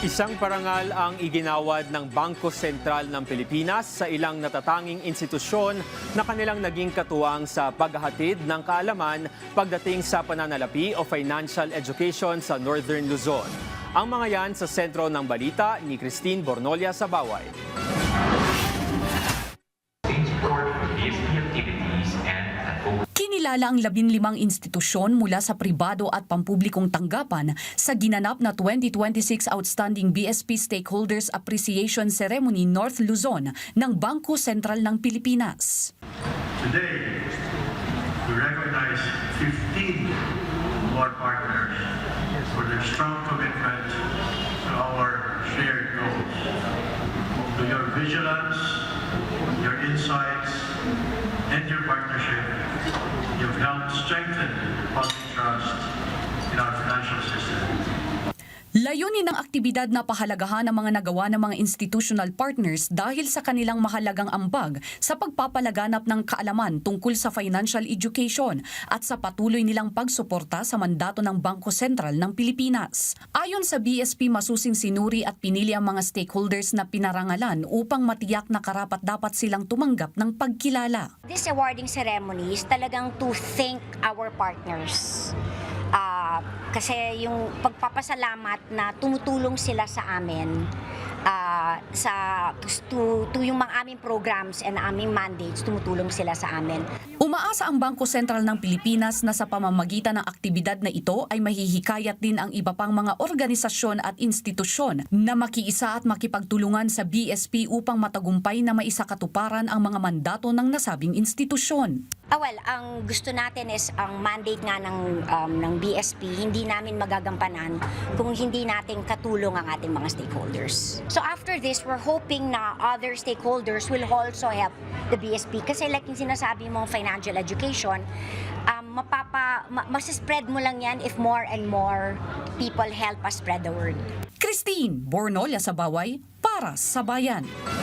Isang parangal ang iginawad ng Bangko Sentral ng Pilipinas sa ilang natatanging institusyon na kanilang naging katuwang sa paghahatid ng kaalaman pagdating sa pananalapi o financial education sa Northern Luzon. Ang mga yan sa sentro ng balita ni Christine Bornolia sa Baway. Kinilala ang 15 institusyon mula sa pribado at pampublikong tanggapan sa ginanap na 2026 Outstanding BSP Stakeholders Appreciation Ceremony North Luzon ng Bangko Sentral ng Pilipinas. Today, we recognize 15 of our partners for their strong commitment to our shared goals. To your vigilance, your insights, and your partnership, you've helped strengthen public trust in our financial system. Layunin ng aktibidad na pahalagahan ang mga nagawa ng mga institutional partners dahil sa kanilang mahalagang ambag sa pagpapalaganap ng kaalaman tungkol sa financial education at sa patuloy nilang pagsuporta sa mandato ng Bangko Sentral ng Pilipinas. Ayon sa BSP, masusing sinuri at pinili ang mga stakeholders na pinarangalan upang matiyak na karapat-dapat silang tumanggap ng pagkilala. This awarding ceremony is talagang to thank our partners. Kasi yung pagpapasalamat na tumutulong sila sa amin to yung mga aming programs and aming mandates, tumutulong sila sa amin. Umaasa ang Bangko Sentral ng Pilipinas na sa pamamagitan ng aktibidad na ito ay mahihikayat din ang iba pang mga organisasyon at institusyon na makiisa at makipagtulungan sa BSP upang matagumpay na maisakatuparan ang mga mandato ng nasabing institusyon. Well, ang gusto natin is ang mandate nga ng BSP, hindi namin magagampanan kung hindi natin katulong ang ating mga stakeholders. So after this, we're hoping na other stakeholders will also help the BSP. Kasi like yung sinasabi mong financial education, masispread mo lang yan if more and more people help us spread the word. Christine Bornolia sa Baway para sa Bayan.